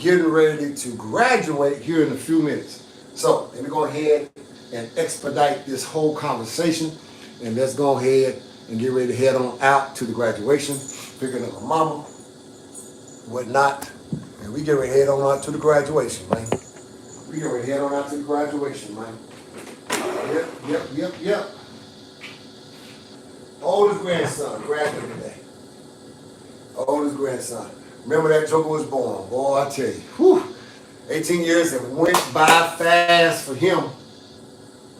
getting ready to graduate here in a few minutes. So let me go ahead and expedite this whole conversation, and let's go ahead and get ready to head on out to the graduation, picking up my mama, whatnot, and we get ready to head on out to the graduation, man. We get ready to head on out to the graduation, man. Yep. Oldest grandson graduated today. Oldest grandson. Remember that Joker was born. Boy, I tell you. Whew, 18 years have went by fast for him.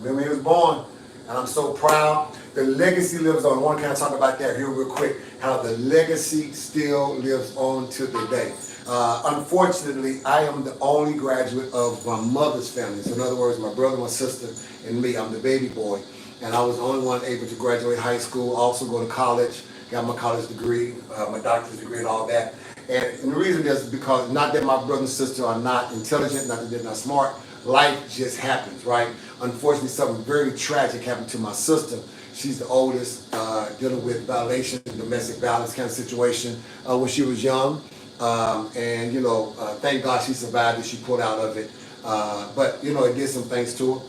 Remember he was born. And I'm so proud. The legacy lives on. I want to kind of talk about that here real quick. How the legacy still lives on to the day. Unfortunately, I am the only graduate of my mother's family. So in other words, my brother, my sister, and me. I'm the baby boy. And I was the only one able to graduate high school, also go to college, got my college degree, my doctorate degree and all that. And the reason is because not that my brother and sister are not intelligent, not that they're not smart, life just happens, right? Unfortunately, something very tragic happened to my sister. She's the oldest, dealing with violation, domestic violence kind of situation when she was young. And, you know, thank God she survived it, she pulled out of it. But, you know, it did some things to her,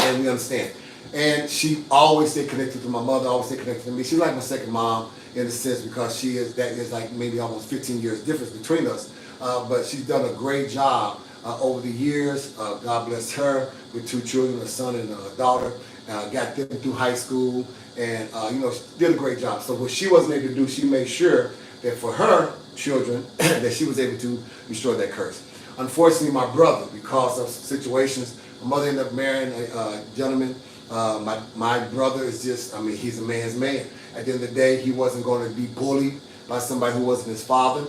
and we understand. And she always stayed connected to my mother, always stayed connected to me. She's like my second mom in a sense because that is like maybe almost 15 years difference between us. But she's done a great job over the years. God bless her with 2 children, a son and a daughter. Got them through high school and, you know, she did a great job. So what she wasn't able to do, she made sure that for her children that she was able to restore that curse. Unfortunately, my brother, because of situations, my mother ended up marrying a gentleman. My brother is just, I mean, he's a man's man. At the end of the day, he wasn't going to be bullied by somebody who wasn't his father.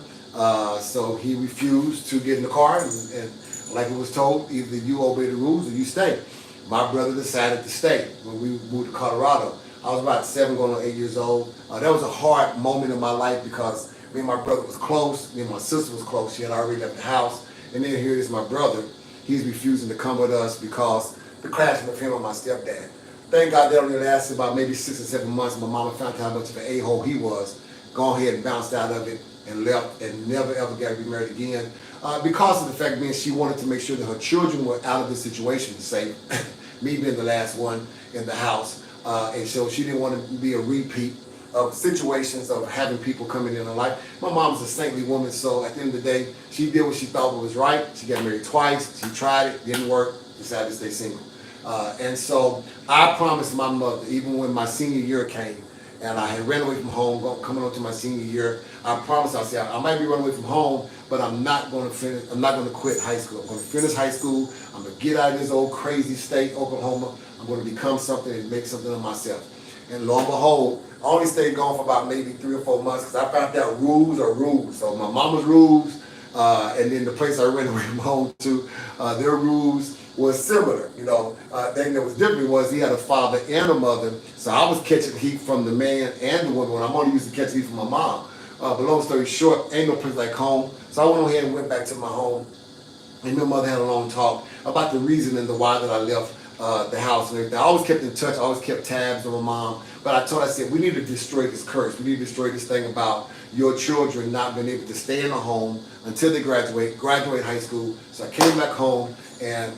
So he refused to get in the car and like it was told, either you obey the rules or you stay. My brother decided to stay when we moved to Colorado. I was about 7 going on 8 years old. That was a hard moment in my life because me and my brother was close, me and my sister was close. She had already left the house. And then here is my brother. He's refusing to come with us because the clash with him and my stepdad. Thank God that only lasted about maybe 6 or 7 months. My mama found out how much of an a-hole he was. Go ahead and bounced out of it and left and never ever got remarried again. Because of the fact being she wanted to make sure that her children were out of this situation safe. Me being the last one in the house. And so she didn't want to be a repeat of situations of having people coming in her life. My mom's a saintly woman, so at the end of the day, she did what she thought was right. She got married twice. She tried it, didn't work, decided to stay single. And so I promised my mother, even when my senior year came, and I had ran away from home, coming on to my senior year, I promised, I said, I might be running away from home, but I'm not going to finish, I'm not going to quit high school. I'm going to finish high school. I'm going to get out of this old crazy state, Oklahoma. I'm going to become something and make something of myself. And lo and behold, I only stayed gone for about maybe 3 or 4 months because I found out rules are rules. So my mama's rules, and then the place I ran away from home to, their rules was similar. You know, thing that was different was he had a father and a mother. So I was catching heat from the man and the woman. I'm only used to catch heat from my mom. But long story short, ain't no place like home. So I went ahead and went back to my home. And my mother had a long talk about the reason and the why that I left the house and everything. I always kept in touch. I always kept tabs on my mom. But I told her, I said, we need to destroy this curse. We need to destroy this thing about your children not being able to stay in a home until they graduate high school. So I came back home and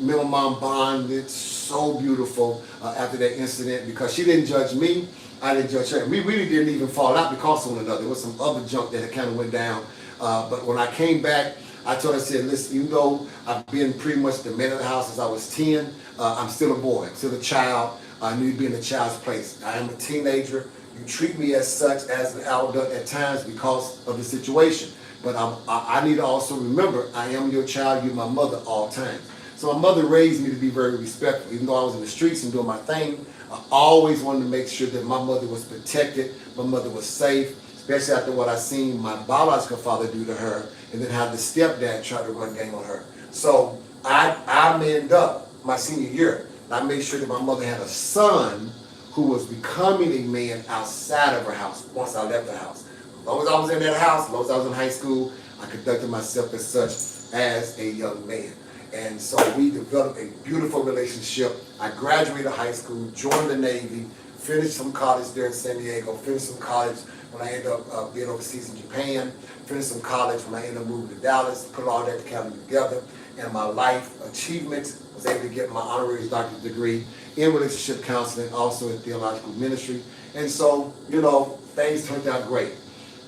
me and my mom bonded so beautiful after that incident because she didn't judge me. I didn't judge her. We really didn't even fall out because of one another. There was some other junk that kind of went down. But when I came back, I told her, I said, listen, even though I've been pretty much the man of the house since I was 10, I'm still a boy. I'm still a child. I need to be in a child's place. I am a teenager. You treat me as such as an adult at times because of the situation. But I need to also remember, I am your child, you're my mother all times. So my mother raised me to be very respectful. Even though I was in the streets and doing my thing, I always wanted to make sure that my mother was protected, my mother was safe, especially after what I seen my biological father do to her, and then how the stepdad tried to run game on her. So I manned up my senior year. I made sure that my mother had a son who was becoming a man outside of her house once I left the house. As long as I was in that house, as long as I was in high school, I conducted myself as such as a young man. And so we developed a beautiful relationship. I graduated high school, joined the Navy, finished some college there in San Diego, finished some college when I ended up being overseas in Japan, finished some college when I ended up moving to Dallas, put all that together, and my life achievements, was able to get my honorary doctorate degree in relationship counseling, also in theological ministry. And so, you know, things turned out great.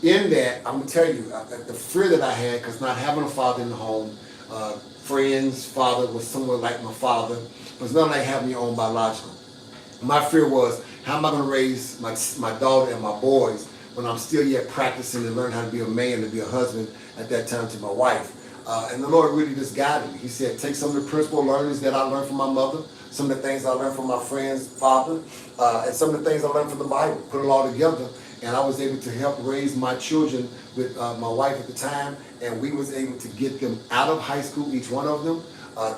In that, I'm going to tell you, the fear that I had, because not having a father in the home, friends' father was somewhat like my father, was not like having your own biological. My fear was, how am I going to raise my daughter and my boys when I'm still yet practicing to learn how to be a man, to be a husband at that time to my wife. And the Lord really just guided me. He said, take some of the principal learnings that I learned from my mother, some of the things I learned from my friend's father, and some of the things I learned from the Bible, put it all together. And I was able to help raise my children with my wife at the time, and we was able to get them out of high school, each one of them.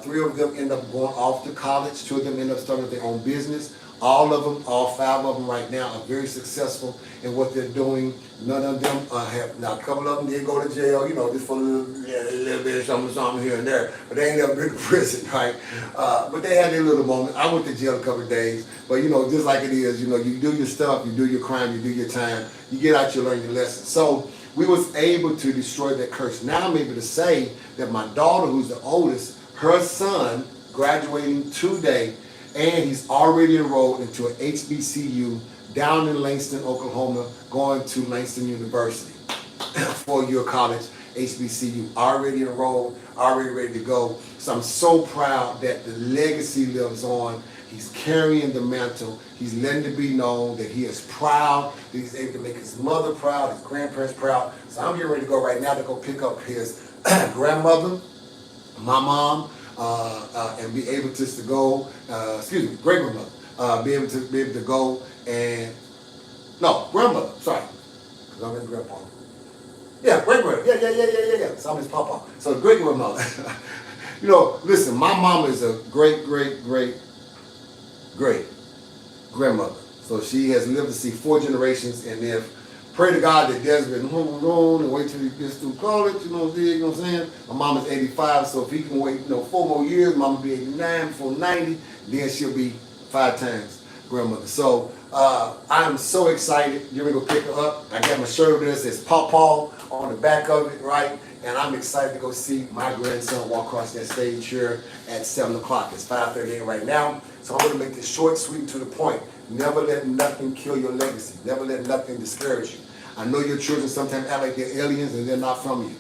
3 of them ended up going off to college. 2 of them ended up starting their own business. All of them, all 5 of them right now are very successful in what they're doing. None of them have, now a couple of them did go to jail, you know, just for a little bit of something here and there. But they ain't never been to prison, right? But they had their little moment. I went to jail a couple of days. But, you know, just like it is, you know, you do your stuff, you do your crime, you do your time. You get out, you learn your lesson. So we was able to destroy that curse. Now I'm able to say that my daughter, who's the oldest, her son graduating today, and he's already enrolled into an HBCU down in Langston, Oklahoma, going to Langston University, 4-year college, HBCU, already enrolled, already ready to go. So I'm so proud that the legacy lives on. He's carrying the mantle. He's letting it be known that he is proud, that he's able to make his mother proud, his grandparents proud. So I'm getting ready to go right now to go pick up his grandmother, my mom, and be able to go, great grandmother, be able to go and, no, grandmother, sorry, because I'm his grandpa. Yeah, great grandmother, yeah. So I'm his papa. So great grandmother. You know, listen, my mom is a great grandmother. So she has lived to see 4 generations, and if pray to God that Des been home alone and wait till he gets through college, you know what I'm saying? My mom is 85, so if he can wait, 4 more years, mama will be 89 before 90, then she'll be 5 times grandmother. So I am so excited. You're gonna go pick her up. I got my shirt over there that says Paw on the back of it, right? And I'm excited to go see my grandson walk across that stage here at 7 o'clock. It's 5:38 right now. So I'm going to make this short, sweet, and to the point. Never let nothing kill your legacy. Never let nothing discourage you. I know your children sometimes act like they're aliens and they're not from you.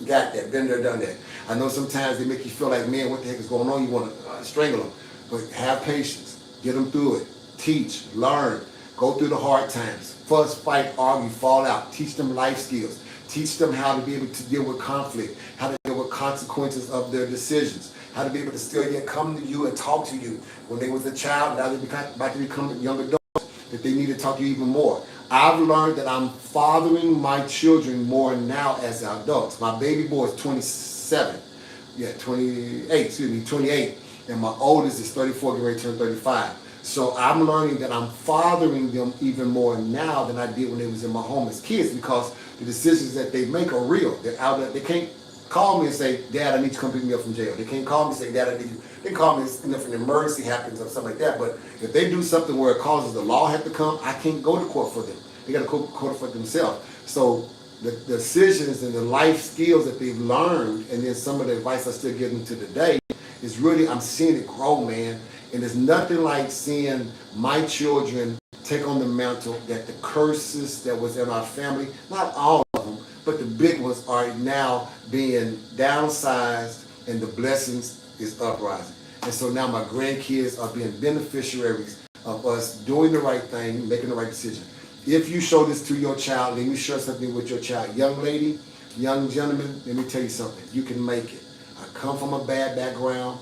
Got that. Been there, done that. I know sometimes they make you feel like, man, what the heck is going on? You want to strangle them. But have patience. Get them through it. Teach. Learn. Go through the hard times. Fuss, fight, argue, fall out. Teach them life skills. Teach them how to be able to deal with conflict, how to deal with consequences of their decisions, how to be able to still yet come to you and talk to you. When they was a child, now they're about to become young adults, that they need to talk to you even more. I've learned that I'm fathering my children more now as adults. My baby boy is 28, and my oldest is 34, getting ready to turn 35. So I'm learning that I'm fathering them even more now than I did when they was in my home as kids, because the decisions that they make are real. They're out there. They can't call me and say, Dad, I need you to come pick me up from jail. They can't call me and say, Dad, I need you. They can call me if an emergency happens or something like that. But if they do something where it causes the law have to come, I can't go to court for them. They got to go to court for themselves. So the decisions and the life skills that they've learned, and then some of the advice I still give them to today, is really, I'm seeing it grow, man. And there's nothing like seeing my children take on the mantle that the curses that was in our family, not all of them, but the big ones are now being downsized and the blessings is uprising. And so now my grandkids are being beneficiaries of us doing the right thing, making the right decision. If you show this to your child, let me share something with your child. Young lady, young gentleman, let me tell you something. You can make it. I come from a bad background.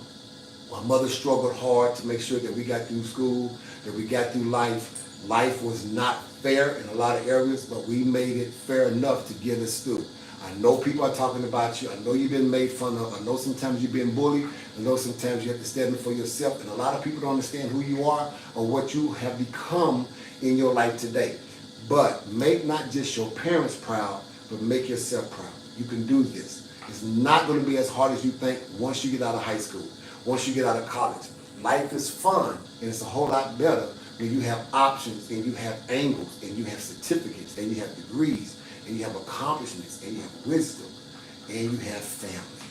My mother struggled hard to make sure that we got through school, that we got through life. Life was not fair in a lot of areas, but we made it fair enough to get us through. I know people are talking about you. I know you've been made fun of. I know sometimes you've been bullied. I know sometimes you have to stand up for yourself. And a lot of people don't understand who you are or what you have become in your life today. But make not just your parents proud, but make yourself proud. You can do this. It's not going to be as hard as you think once you get out of high school, once you get out of college. Life is fun, and it's a whole lot better when you have options and you have angles and you have certificates and you have degrees and you have accomplishments and you have wisdom and you have family.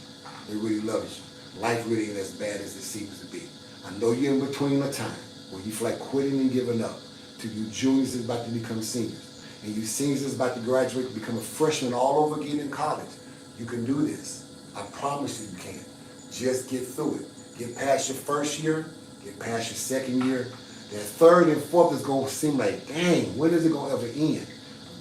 They really love you. Life really ain't as bad as it seems to be. I know you're in between a time where you feel like quitting and giving up, to you juniors is about to become seniors, and you seniors is about to graduate to become a freshman all over again in college. You can do this. I promise you can. Just get through it. Get past your first year, get past your second year. That third and fourth is going to seem like, dang, when is it going to ever end?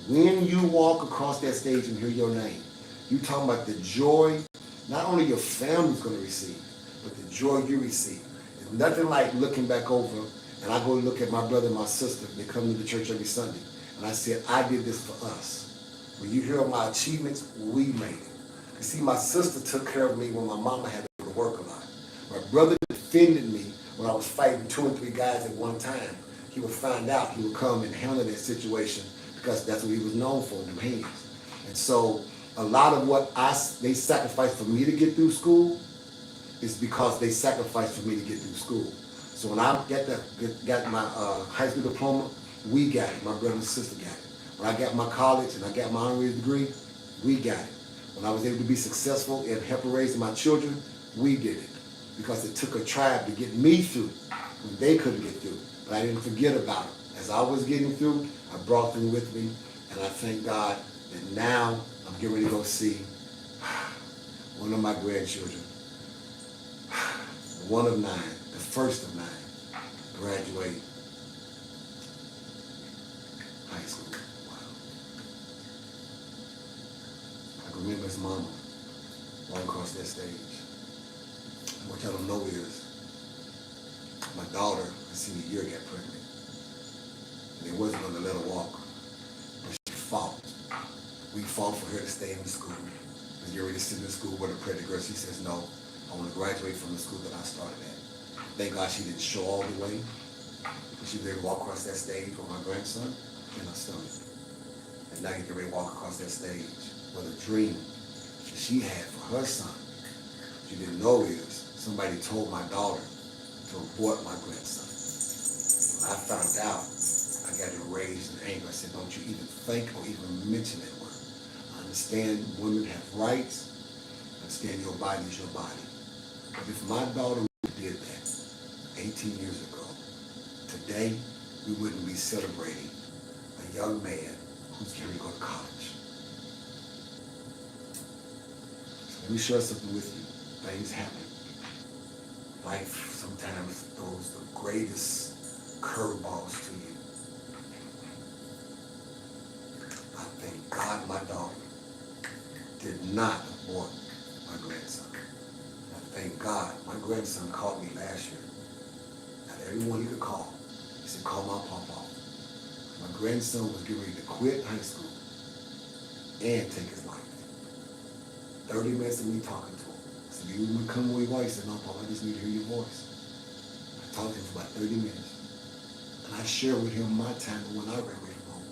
When you walk across that stage and hear your name, you talking about the joy not only your family's going to receive, but the joy you receive. It's nothing like looking back over, and I go look at my brother and my sister. They come to the church every Sunday, and I said, I did this for us. When you hear of my achievements, we made it. You see, my sister took care of me when my mama had to go to work a lot. My brother defended me when I was fighting 2 and 3 guys at one time. He would find out, he would come and handle that situation because that's what he was known for, them hands. And so a lot of what they sacrificed for me to get through school is because they sacrificed for me to get through school. So when I got my high school diploma, we got it. My brother and sister got it. When I got my college and I got my honorary degree, we got it. When I was able to be successful in helping raise my children, we did it. Because it took a tribe to get me through when they couldn't get through. But I didn't forget about it. As I was getting through, I brought them with me. And I thank God that now I'm getting ready to go see one of my grandchildren, one of 9, the first of 9, graduate high school. Wow. I can remember his mama walking across that stage. What y'all don't know is my daughter, her senior year, got pregnant. And they wasn't going to let her walk, but she fought. We fought for her to stay in the school. And you're ready to sit in the school with a pregnant girl. She says, no, I want to graduate from the school that I started at. Thank God she didn't show all the way. But she was able to walk across that stage with my grandson in her stomach. And now you can ready to walk across that stage with a dream that she had for her son. What you didn't know is somebody told my daughter to abort my grandson. When I found out, I got enraged and angry. I said, don't you even think or even mention that word. I understand women have rights. I understand your body is your body. But if my daughter did that 18 years ago, today we wouldn't be celebrating a young man who's going to go to college. So let me share something with you. Things happen. Life sometimes throws the greatest curveballs to you. I thank God my daughter did not abort my grandson. I thank God my grandson called me last year. Not everyone he could call. He said, call my papa. My grandson was getting ready to quit high school and take his life. 30 minutes of me talking to him. I said, you want to come where you are? He said, no, Papa, I just need to hear your voice. I talked to him for about 30 minutes. And I shared with him my time when I ran away from home.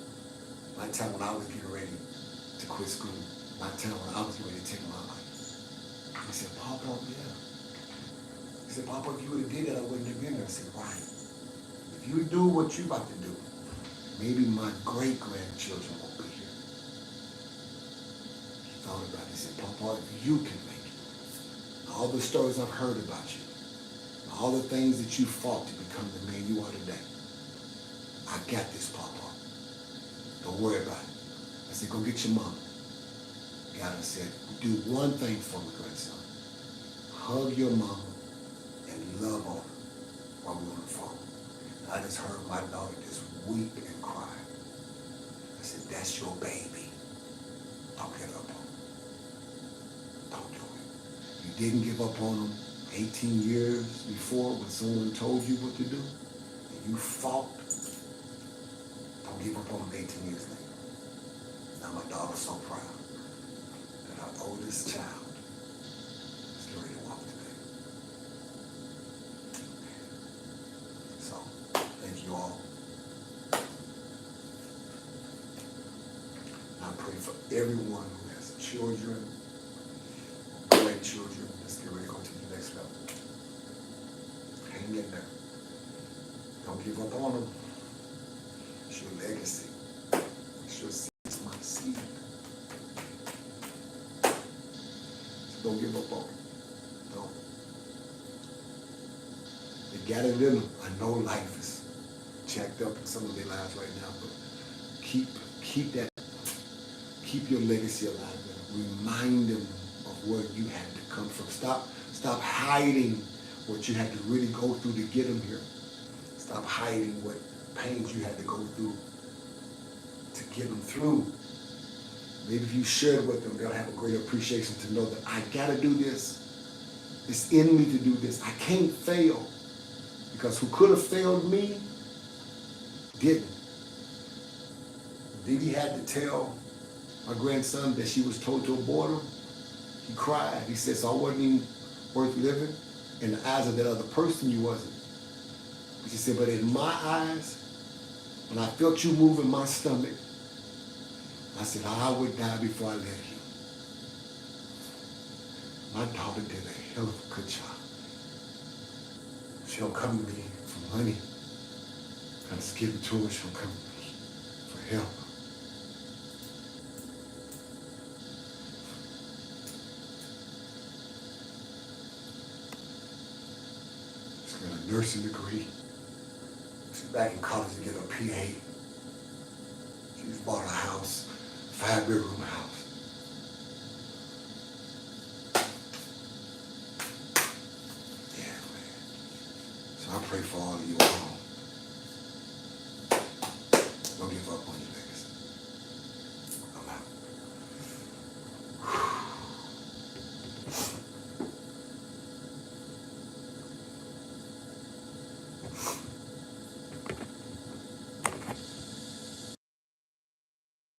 My time when I was getting ready to quit school. My time when I was getting ready to take my life. He said, Papa, yeah. He said, Papa, if you would have did that, I wouldn't have been there. I said, right. If you do what you're about to do, maybe my great-grandchildren won't be here. He thought about it. He said, Papa, if you can make it, all the stories I've heard about you, all the things that you fought to become the man you are today, I got this, Papa. Don't worry about it. I said, go get your mom. God said, do one thing for me, grandson. Hug your mama and love on her while we're on the phone. And I just heard my daughter just weep and cry. I said, that's your baby. Don't give up on him. Don't do it. You didn't give up on him 18 years before when someone told you what to do. And you fought. Don't give up on him 18 years later. Now my daughter's so proud that our oldest child is getting ready to walk today. So, thank you all. I pray for everyone who has children, grandchildren, that's getting ready to go to the next level. Hang in there. Don't give up on them. It's your legacy. It's your seed. It's my seed. So don't give up on them. Don't. They got it in them. I know life is jacked up in some of their lives right now, but keep your legacy alive. Remind them of where you had to come from. Stop hiding what you had to really go through to get them here. Stop hiding what pains you had to go through to get them through. Maybe if you share it with them, they'll have a greater appreciation to know that I gotta do this. It's in me to do this. I can't fail. Because who could have failed me didn't. Didi had to tell my grandson that she was told to abort him. He cried. He said, so I wasn't even worth living. In the eyes of that other person, you wasn't. But she said, but in my eyes, when I felt you move in my stomach, I said, I would die before I let you. My daughter did a hell of a good job. She don't come to me for money. I just give it to her. She don't come to me for help. She's got a nursing degree. She's back in college to get her PA. She's bought a house, 5-bedroom house. Yeah, man. So I pray for all of you all.